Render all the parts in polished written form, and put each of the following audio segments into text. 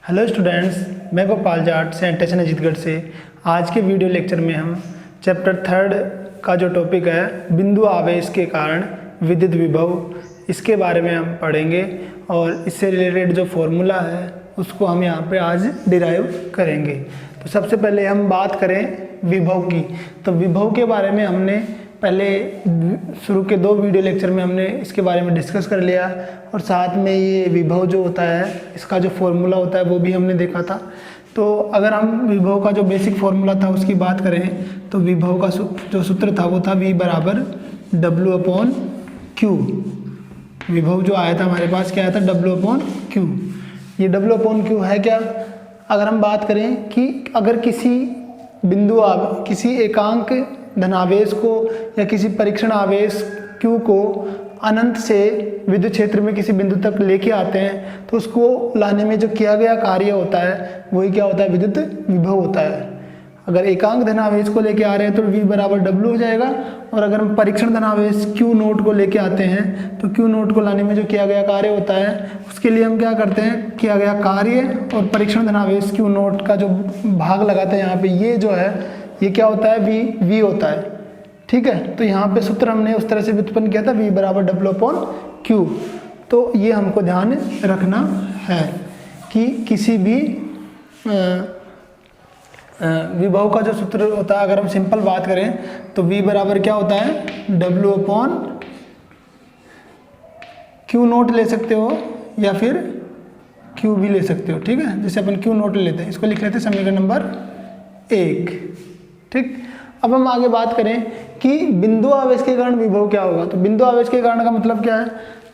Hello students, मैं Gopal Jat sanitation Ajitgarh से। आज के वीडियो लेक्चर में हम चैप्टर 3 का जो टॉपिक है बिंदु आवेश के कारण विद्युत विभव, इसके बारे में हम पढ़ेंगे और इससे रिलेटेड जो फॉर्मूला है उसको हम यहाँ पे आज डिराइव करेंगे। तो सबसे पहले हम बात करें विभव की। तो विभव के बारे में हमने पहले शुरू के 2 वीडियो लेक्चर में हमने इसके बारे में डिस्कस कर लिया और साथ में ये विभव जो होता है इसका जो फॉर्मूला होता है वो भी हमने देखा था। तो अगर हम विभव का जो बेसिक फॉर्मूला था उसकी बात करें तो विभव का जो सूत्र था वो था V बराबर W/Q। विभव जो आया था हमारे पास क्या आया था, W/Q। ये W/Q है क्या? अगर हम बात करें कि अगर किसी किसी एकांक धनावेश को या किसी परीक्षण आवेश Q को अनंत से विद्युत क्षेत्र में किसी बिंदु तक लेके आते हैं तो उसको लाने में जो किया गया कार्य होता है वही क्या होता है, विद्युत विभव होता है। अगर एकांक धनावेश को लेके आ रहे हैं तो V बराबर W हो जाएगा, और अगर हम परीक्षण धनावेश Q नोट को लेके आते हैं तो Q नोट को लाने में जो किया गया कार्य होता है उसके लिए हम क्या करते हैं, किया गया कार्य और परीक्षण धनावेश Q नोट का जो भाग लगाते हैं यहाँ पे, ये जो है ये क्या होता है, V होता है। ठीक है, तो यहाँ पे सूत्र हमने उस तरह से व्युत्पन्न किया था, V बराबर W/Q। तो ये हमको ध्यान रखना है कि किसी भी विभव का जो सूत्र होता है, अगर हम सिंपल बात करें तो V बराबर क्या होता है, W/Q नोट ले सकते हो या फिर Q भी ले सकते हो। ठीक है, जैसे अपन Q नोट ले लेते हैं, इसको लिख लेते हैं समीकरण नंबर 1। ठीक, अब हम आगे बात करें कि बिंदु आवेश के कारण विभव क्या होगा। तो बिंदु आवेश के कारण का मतलब क्या है,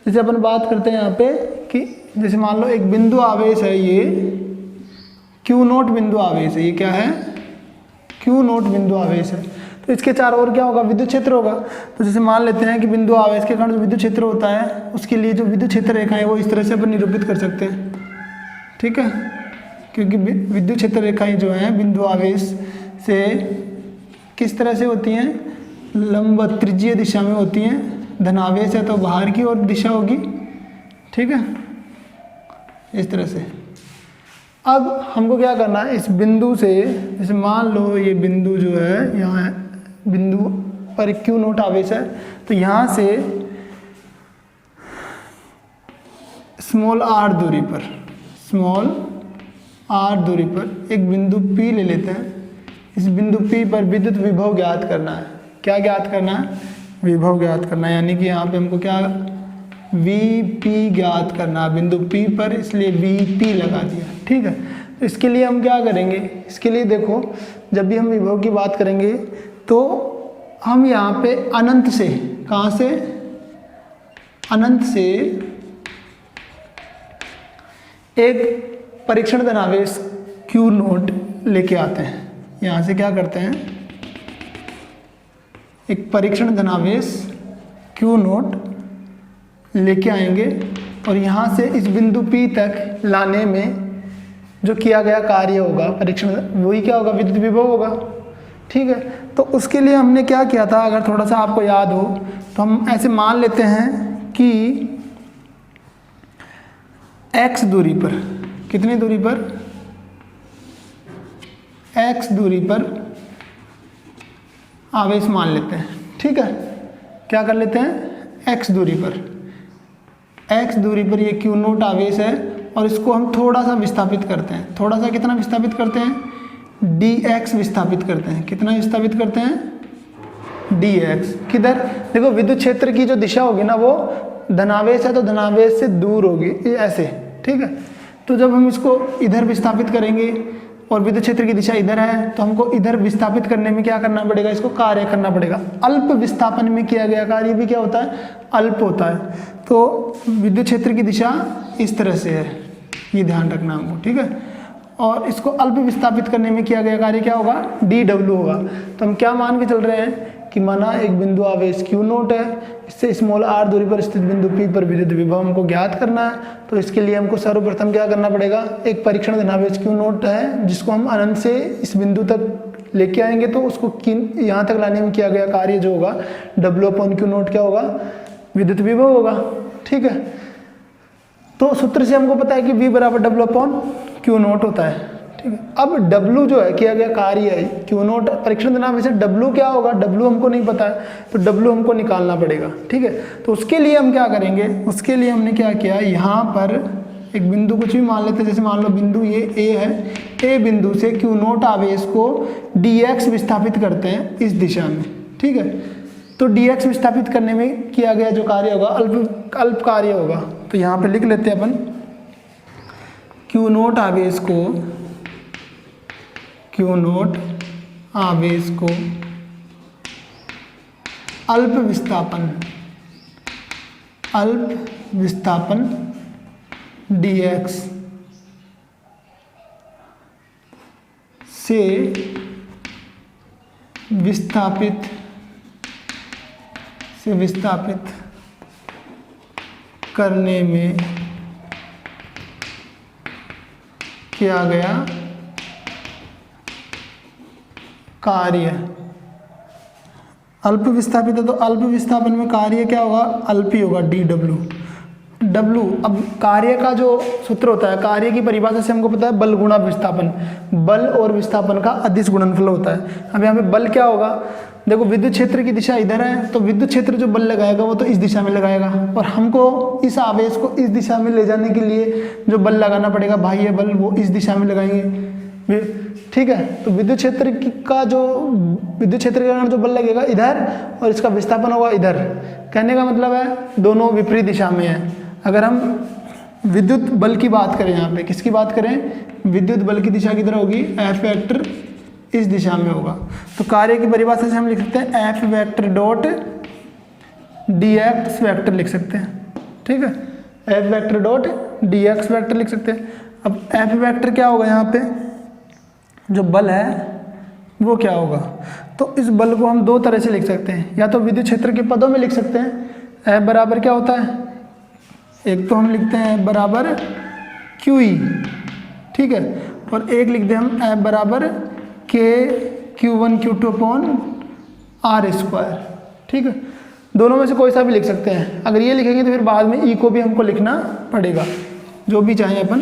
जैसे अपन बात करते हैं यहाँ पे कि जैसे मान लो एक बिंदु आवेश है, ये Q नोट बिंदु आवेश है, ये क्या है, Q नोट बिंदु आवेश है। तो इसके चारों ओर क्या होगा, विद्युत क्षेत्र होगा। तो जैसे मान लेते हैं कि बिंदु आवेश के कारण जो विद्युत क्षेत्र होता है उसके लिए जो विद्युत क्षेत्र रेखा है वो इस तरह से अपन निरूपित कर सकते हैं। ठीक है, क्योंकि विद्युत क्षेत्र रेखाएं जो हैं बिंदु आवेश से किस तरह से होती हैं, लंब त्रिज्यीय दिशा में होती हैं। धनावेश है तो बाहर की ओर दिशा होगी। ठीक है, इस तरह से। अब हमको क्या करना है, इस बिंदु से, जैसे मान लो ये बिंदु जो है यहाँ बिंदु पर Q नोट आवेश है, तो यहाँ से स्मॉल r दूरी पर एक बिंदु P ले लेते हैं। इस बिंदु P पर विद्युत विभव ज्ञात करना है। क्या ज्ञात करना है, विभव ज्ञात करना है, यानी कि यहाँ पे हमको क्या Vp ज्ञात करना है बिंदु P पर, इसलिए Vp लगा दिया। ठीक है, तो इसके लिए हम क्या करेंगे, इसके लिए देखो जब भी हम विभव की बात करेंगे तो हम यहाँ पे अनंत से, कहाँ से, अनंत से एक परीक्षण धनावेश Q नोट लेके आते हैं। यहाँ से क्या करते हैं, एक परीक्षण धनावेश Q नोट लेके आएंगे और यहाँ से इस बिंदु P तक लाने में जो किया गया कार्य होगा परीक्षण, वही क्या होगा, विद्युत विभव होगा। ठीक है, तो उसके लिए हमने क्या किया था, अगर थोड़ा सा आपको याद हो तो हम ऐसे मान लेते हैं कि x दूरी पर, कितनी दूरी पर, x दूरी पर आवेश मान लेते हैं। ठीक है, क्या कर लेते हैं, x दूरी पर ये Q नोट आवेश है और इसको हम थोड़ा सा विस्थापित करते हैं। थोड़ा सा कितना विस्थापित करते हैं, dx विस्थापित करते हैं। कितना विस्थापित करते हैं, dx। किधर, देखो विद्युत क्षेत्र की जो दिशा होगी ना वो धनावेश है तो धनावेश से दूर होगी, ऐसे। ठीक है, तो जब हम इसको इधर विस्थापित करेंगे और विद्युत क्षेत्र की दिशा इधर है तो हमको इधर विस्थापित करने में क्या करना पड़ेगा, इसको कार्य करना पड़ेगा। अल्प विस्थापन में किया गया कार्य भी क्या होता है, अल्प होता है। तो विद्युत क्षेत्र की दिशा इस तरह से है, ये ध्यान रखना हमको। ठीक है, और इसको अल्प विस्थापित करने में किया गया कार्य क्या होगा, dw होगा। तो हम क्या मान के चल रहे हैं कि माना एक बिंदु आवेश Q नोट है, इससे स्मॉल r दूरी पर स्थित बिंदु P पर विद्युत विभव हमको ज्ञात करना है। तो इसके लिए हमको सर्वप्रथम क्या करना पड़ेगा, एक परीक्षण धनावेश Q नोट है जिसको हम अनंत से इस बिंदु तक लेके आएंगे, तो उसको यहाँ तक लाने में किया गया कार्य जो होगा W/Q नोट क्या होगा, विद्युत विभव होगा। ठीक है, तो सूत्र से हमको पता है कि V बराबर W/Q0 होता है, ठीक है। अब W जो है किया गया कार्य है, Q0 परीक्षण तनाव वैसे W क्या होगा, W हमको नहीं पता है, तो W हमको निकालना पड़ेगा, ठीक है। तो उसके लिए हम क्या करेंगे, उसके लिए हमने क्या किया, यहाँ पर एक बिंदु कुछ भी मान लेते हैं, जैसे मान लो बिंदु ये A है, A बिंदु से Q0 आवेश को dx विस्थापित करते हैं इस दिशा में, ठीक है। तो dx विस्थापित करने में किया गया जो कार्य होगा अल्प कार्य होगा। तो यहाँ पे लिख लेते हैं अपन Q0 आवेश को अल्प विस्थापन dx से विस्थापित करने में किया गया कार्य। अल्प विस्थापित है तो अल्प विस्थापन में कार्य क्या होगा, अल्प ही होगा, W। अब कार्य का जो सूत्र होता है, कार्य की परिभाषा से हमको पता है बल गुणा विस्थापन, बल और विस्थापन का अदिश गुणनफल होता है। अब यहाँ पे बल क्या होगा, देखो विद्युत क्षेत्र की दिशा इधर है, तो विद्युत क्षेत्र जो बल लगाएगा वो तो इस दिशा में लगाएगा, और हमको इस आवेश को इस दिशा में ले जाने के लिए जो बल लगाना पड़ेगा, बाह्य बल, वो इस दिशा में लगाएंगे, ठीक है। तो विद्युत क्षेत्र का कारण जो बल लगेगा इधर, और इसका विस्थापन होगा इधर। कहने का मतलब है दोनों विपरीत दिशा में है। अगर हम विद्युत बल की बात करें, यहाँ पे किसकी बात करें, विद्युत बल की दिशा किधर होगी, F वेक्टर इस दिशा में होगा। तो कार्य की परिभाषा से हम लिख सकते हैं F vector dot dx vector लिख सकते हैं, ठीक है। F vector dot dx vector लिख सकते हैं। अब F वेक्टर क्या होगा, यहाँ पे जो बल है वो क्या होगा, तो इस बल को हम दो तरह से लिख सकते हैं, या तो विद्युत क्षेत्र के पदों में लिख सकते हैं, F बराबर क्या होता है, एक तो हम लिखते हैं F बराबर QE, ठीक है, और एक लिखते हैं हम F बराबर Q1 Q2 अपॉन R², ठीक है। दोनों में से कोई सा भी लिख सकते हैं। अगर ये लिखेंगे तो फिर बाद में E को भी हमको लिखना पड़ेगा, जो भी चाहें अपन।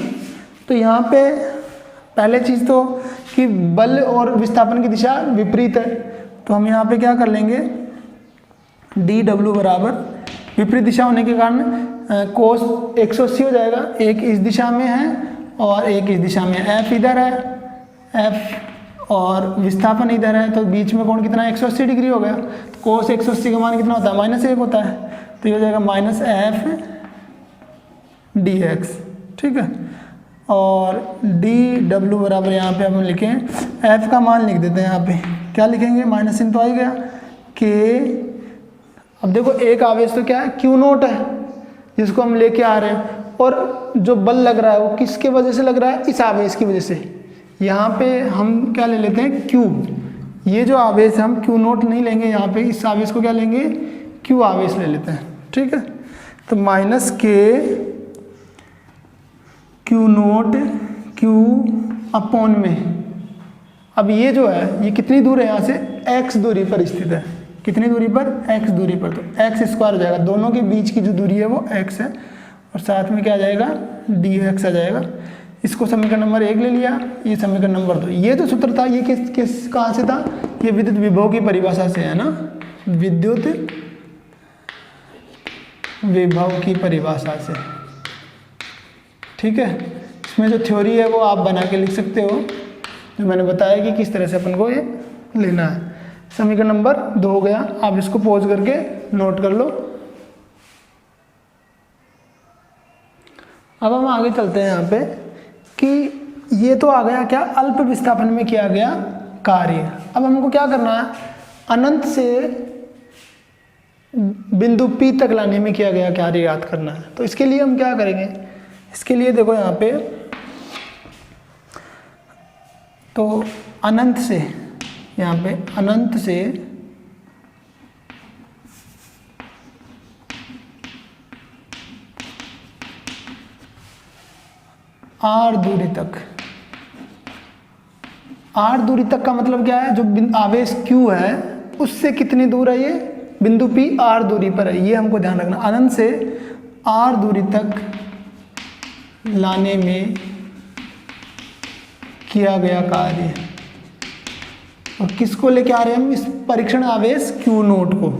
तो यहाँ पे पहले चीज़ तो कि बल और विस्थापन की दिशा विपरीत है, तो हम यहाँ पे क्या कर लेंगे, dW बराबर विपरीत दिशा होने के कारण कोस 180 हो जाएगा, एक इस दिशा में है और एक इस दिशा में, F इधर है, F और विस्थापन इधर है, तो बीच में कोण कितना 180 डिग्री हो गया। तो कोस 180 का मान कितना होता है, -1 होता है, तो ये हो जाएगा -F dx, ठीक है। और dW बराबर यहाँ पे हम लिखें, F का मान लिख देते हैं, यहाँ पे क्या लिखेंगे, -चिन्ह तो आ ही गया, K। अब देखो एक आवेश तो क्या है, Q0 है जिसको हम लेके आ रहे हैं, और जो बल लग रहा है वो किसके वजह से लग रहा है, इस आवेश की वजह से। यहाँ पे हम क्या ले लेते हैं, Q। ये जो आवेश है हम Q0 नहीं लेंगे, यहाँ पे इस आवेश को क्या लेंगे, Q आवेश ले लेते हैं, ठीक है। तो -K Q0 Q अपॉन में, अब ये जो है ये कितनी दूर है यहाँ से, x दूरी पर स्थित है, कितनी दूरी पर, x दूरी पर, तो x² हो जाएगा, दोनों के बीच की जो दूरी है वो x है, और साथ में क्या आ जाएगा, dx आ जाएगा। इसको समीकरण नंबर 1 ले लिया, ये समीकरण नंबर 2। ये जो सूत्र था ये किस कहाँ से था, ये विद्युत विभव की परिभाषा से है ना, विद्युत विभव की परिभाषा से, ठीक है। इसमें जो थ्योरी है वो आप बना के लिख सकते हो, जो मैंने बताया कि किस तरह से अपन को ये लेना है। समीकरण नंबर 2 हो गया, आप इसको पॉज करके नोट कर लो। अब हम आगे चलते हैं यहाँ पे कि ये तो आ गया क्या, अल्प विस्थापन में किया गया कार्य। अब हमको क्या करना है, अनंत से बिंदु P तक लाने में किया गया कार्य याद करना है। तो इसके लिए हम क्या करेंगे, इसके लिए देखो यहाँ पे, तो अनंत से, यहाँ पे अनंत से R दूरी तक, R दूरी तक का मतलब क्या है, जो आवेश Q है उससे कितनी दूर है, ये बिंदु P R दूरी पर है, ये हमको ध्यान रखना। अनंत से R दूरी तक लाने में किया गया कार्य। और किसको लेके आ रहे हैं हम, इस परीक्षण आवेश Q नोट को।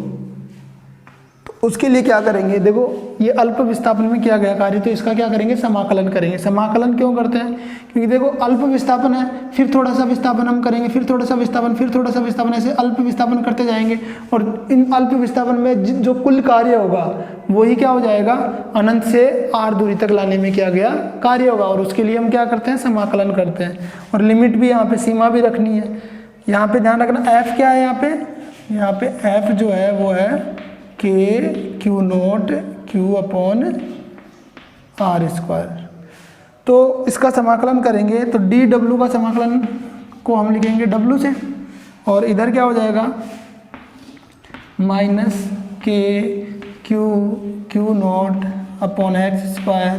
तो उसके लिए क्या करेंगे, देखो ये अल्प विस्थापन में किया गया कार्य, तो इसका क्या करेंगे, समाकलन करेंगे। समाकलन क्यों करते हैं, क्योंकि देखो अल्प विस्थापन है, फिर थोड़ा सा विस्थापन हम करेंगे, फिर थोड़ा सा विस्थापन, फिर थोड़ा सा विस्थापन, ऐसे अल्प विस्थापन करते जाएंगे। और इन अल्प विस्थापन में जो कुल कार्य होगा वही क्या हो जाएगा, अनंत से r दूरी तक लाने में किया गया कार्य होगा। और उसके लिए हम क्या करते हैं, समाकलन करते हैं। और लिमिट भी यहाँ पे, सीमा भी रखनी है। यहाँ पे ध्यान रखना, f क्या है यहाँ पे f जो है वो है k Q note Q upon r square. तो इसका समाकलन करेंगे तो dw का समाकलन को हम लिखेंगे w से, और इधर क्या हो जाएगा, minus k Q naught upon x square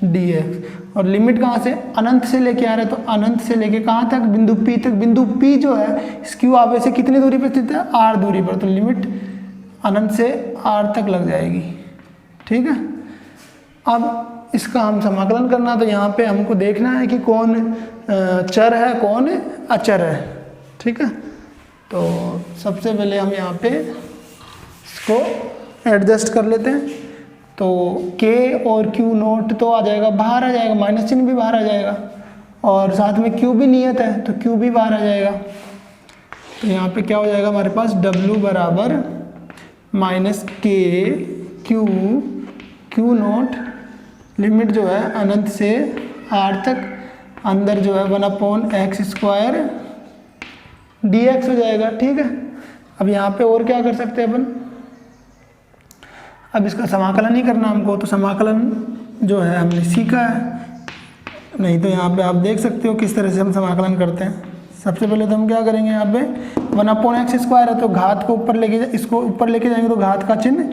dx। और लिमिट कहाँ से, अनंत से लेके आ रहे हैं, तो अनंत से लेके कहाँ तक, बिंदु P तक। बिंदु P जो है इस Q आवेश से कितनी दूरी पर स्थित है, r दूरी पर। तो लिमिट अनंत से r तक लग जाएगी, ठीक है। अब इसका हम समाकलन करना, तो यहाँ पे हमको देखना है कि कौन चर है कौन अचर है, ठीक है। तो सबसे पहले हम यहाँ पे इसको एडजस्ट कर लेते हैं। तो k और Q नोट तो आ जाएगा, बाहर आ जाएगा, माइनस चिन्ह भी बाहर आ जाएगा, और साथ में Q भी नियत है तो Q भी बाहर आ जाएगा। तो यहाँ पे क्या हो जाएगा हमारे पास, W बराबर minus k Q note, limit जो है अनंत से r तक, अंदर जो है 1/x स्क्वायर dx हो जाएगा, ठीक है। अब यहाँ पे और क्या कर सकते हैं अपन, अब इसका समाकलन ही करना हमको। तो समाकलन जो है हमने सीखा है, नहीं तो यहाँ पे आप देख सकते हो किस तरह से हम समाकलन करते हैं। सबसे पहले तो हम क्या करेंगे, यहाँ पे 1/x स्क्वायर है तो घात को ऊपर लेके, इसको ऊपर लेके जाएंगे तो घात का चिन्ह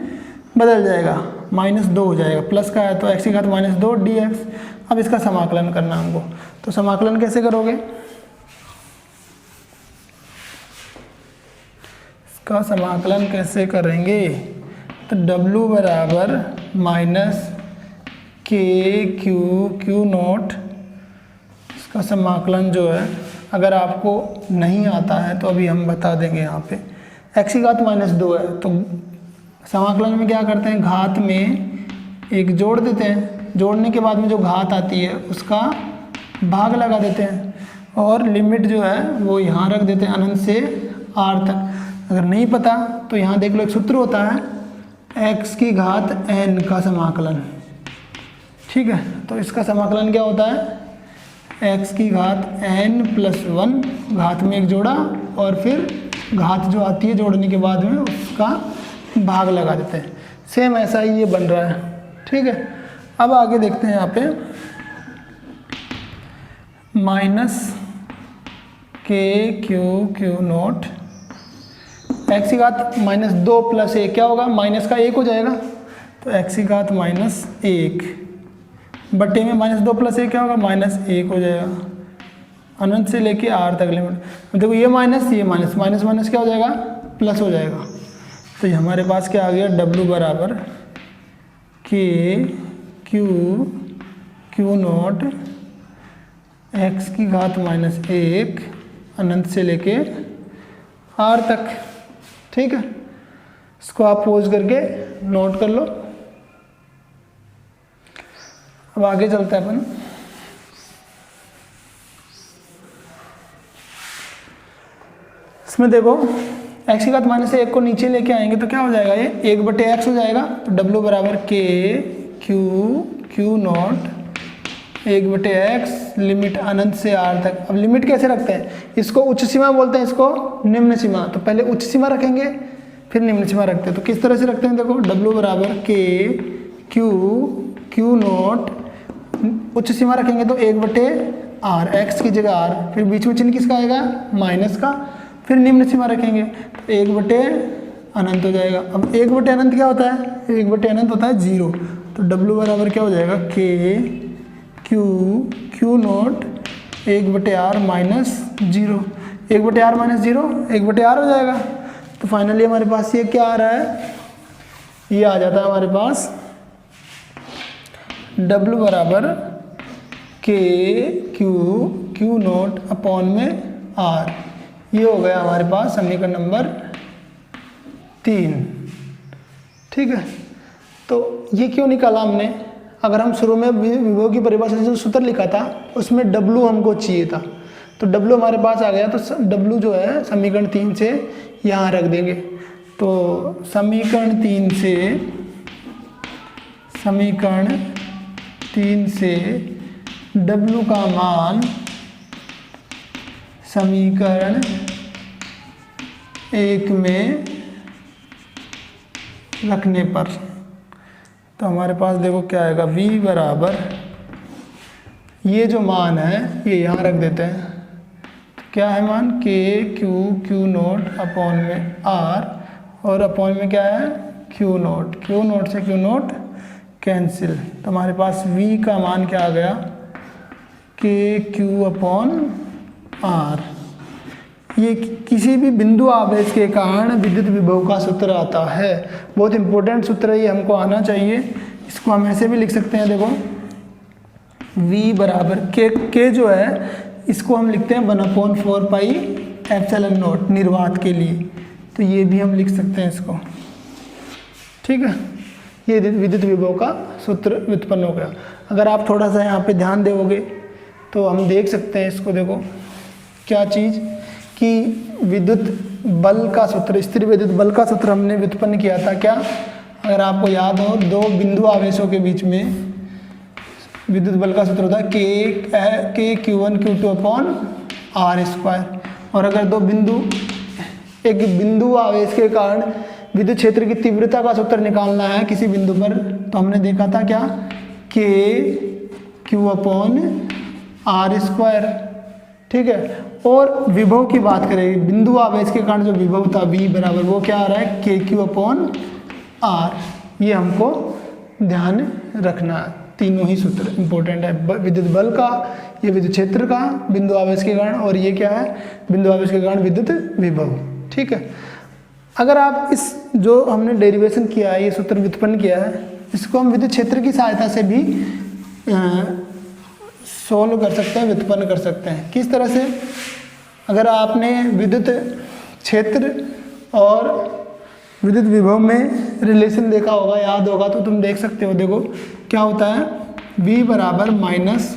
बदल जाएगा, -2 हो जाएगा, प्लस का है तो x की घात -2 dx। अब इसका समाकलन करना हमको, तो समाकलन कैसे करोगे, इसका समाकलन कैसे करेंगे, तो W बराबर माइनस k Q नोट, इसका समाकलन जो है अगर आपको नहीं आता है तो अभी हम बता देंगे। यहाँ पे x की घात -2 है तो समाकलन में क्या करते हैं, घात में एक जोड़ देते हैं, जोड़ने के बाद में जो घात आती है उसका भाग लगा देते हैं, और लिमिट जो है वो यहाँ रख देते हैं अनंत से r तक। अगर नहीं पता तो यहाँ देख लो, एक सूत्र होता है x की घात n का समाकलन, ठीक है। तो इसका समाकलन क्या होता है, x की घात n + 1, घात में एक जोड़ा और फिर घात जो आती है जोड़ने के बाद में उसका भाग लगा देते हैं। सेम ऐसा ही ये बन रहा है, ठीक है। अब आगे देखते हैं, यहाँ पे minus k Q note, x की घात -2 + 1 क्या होगा, माइनस का 1 हो जाएगा, तो x की घात -1 बटे में -2 + 1 क्या होगा, -1 हो जाएगा, अनंत से लेके r तक लिमिट। देखो ये माइनस ये माइनस, माइनस माइनस क्या हो जाएगा, प्लस हो जाएगा। तो ये हमारे पास क्या आ गया, W बराबर k Q नोट x की घात -1 अनंत से लेके r तक, ठीक है। इसको आप पोज करके नोट कर लो। अब आगे चलते हैं अपन, इसमें देखो x की घात -1 को नीचे लेके आएंगे तो क्या हो जाएगा, ये 1/x हो जाएगा। तो W बराबर k Q naught 1/x, limit अनंत से r तक। अब लिमिट कैसे रखते हैं, इसको उच्च सीमा बोलते हैं, इसको निम्न सीमा। तो पहले उच्च सीमा रखेंगे फिर निम्न सीमा रखते हैं। तो किस तरह से रखते हैं, देखो W बराबर k Q नोट, उच्च सीमा रखेंगे तो 1/r, x की जगह r, फिर बीच में चिन्ह किसका आएगा, माइनस का, फिर निम्न सीमा रखेंगे तो 1/अनंत हो जाएगा। अब 1/अनंत क्या होता है, 1/अनंत होता है 0। तो W बराबर क्या हो जाएगा, k Q note 1/r -0, 1/r -0 1/r हो जाएगा। तो फाइनली हमारे पास ये क्या आ रहा है, ये आ जाता है हमारे पास W बराबर के क्यू नॉट अपॉन में आर। ये हो गया हमारे पास समीकरण नंबर 3। ठीक है, तो ये क्यों निकाला हमने? अगर हम शुरू में विभव की परिभाषा से जो सूत्र लिखा था उसमें W हमको चाहिए था, तो W हमारे पास आ गया, तो W जो है समीकरण 3 से यहाँ रख देंगे। तो समीकरण 3 से W का मान समीकरण 1 में रखने पर तो हमारे पास देखो क्या आएगा, V बराबर, ये जो मान है ये यहाँ रख देते हैं, तो क्या है मान, के क्यू नोट अपॉन में आर, और अपॉन में क्या है, क्यू नोट से क्यू नोट कैंसिल, तो हमारे पास V का मान क्या आ गया, के क्यू अपॉन आर। ये किसी भी बिंदु आवेश के कारण विद्युत विभव का सूत्र आता है। बहुत इंपॉर्टेंट सूत्र है, ये हमको आना चाहिए। इसको हम ऐसे भी लिख सकते हैं, देखो V बराबर के जो है इसको हम लिखते हैं 1/4 पाई एप्सिलॉन नॉट निर्वात के लिए, तो ये भी हम लिख सकते हैं इसको। ठीक है, ये विद्युत विभव का सूत्र व्युत्पन्न हो गया। अगर आप थोड़ा सा यहाँ पे ध्यान दोगे तो हम देख सकते हैं इसको, देखो क्या चीज़ कि विद्युत बल का सूत्र, स्थिर विद्युत बल का सूत्र हमने व्युत्पन्न किया था क्या, अगर आपको याद हो, दो बिंदु आवेशों के बीच में विद्युत बल का सूत्र होता है के Q1 Q2 upon are square. और अगर एक बिंदु आवेश के कारण विद्युत क्षेत्र की तीव्रता का सूत्र निकालना है किसी बिंदु पर, तो हमने देखा था क्या, के क्यू अपॉन आर स्क्वायर। ठीक है, और विभव की बात करें, बिंदु आवेश के कारण जो विभव था V बराबर, वो क्या आ रहा है, के क्यू अपॉन आर। ये हमको ध्यान रखना है, तीनों ही सूत्र इंपॉर्टेंट है, विद्युत बल का, ये विद्युत क्षेत्र का बिंदु आवेश के कारण, और ये क्या है, बिंदु आवेश के कारण विद्युत विभव। ठीक है, अगर आप इस जो हमने डेरिवेशन किया है, ये सूत्र व्युत्पन्न किया है, इसको हम विद्युत क्षेत्र की सहायता से भी सोल्व कर सकते हैं, व्युत्पन्न कर सकते हैं। किस तरह से, अगर आपने विद्युत क्षेत्र और विद्युत विभव में रिलेशन देखा होगा, याद होगा, तो तुम देख सकते हो। देखो क्या होता है, V बराबर माइनस,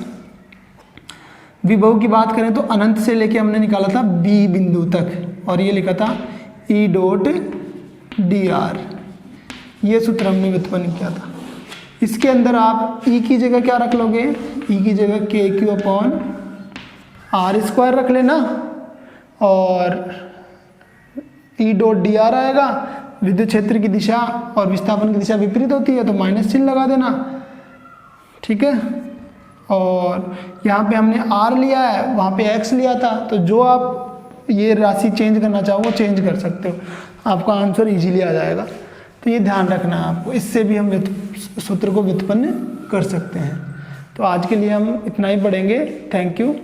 विभव की बात करें तो अनंत से लेके हमने निकाला था B बिंदु तक, और ये लिखा था E डॉट dr, ये सूत्र हमने व्युत्पन्न किया था। इसके अंदर आप E की जगह क्या रख लोगे, E की जगह के क्यू अपॉन आर स्क्वायर रख लेना, और E डॉट dr आएगा, विद्युत क्षेत्र की दिशा और विस्थापन की दिशा विपरीत होती है तो माइनस चिन्ह लगा देना। ठीक है, और यहाँ पे हमने r लिया है, वहाँ पे x लिया था, तो जो आप ये राशि चेंज करना चाहो वो चेंज कर सकते हो, आपका आंसर इजीली आ जाएगा। तो ये ध्यान रखना है आपको, इससे भी हम सूत्र को व्युत्पन्न कर सकते हैं। तो आज के लिए हम इतना ही पढ़ेंगे। Thank you.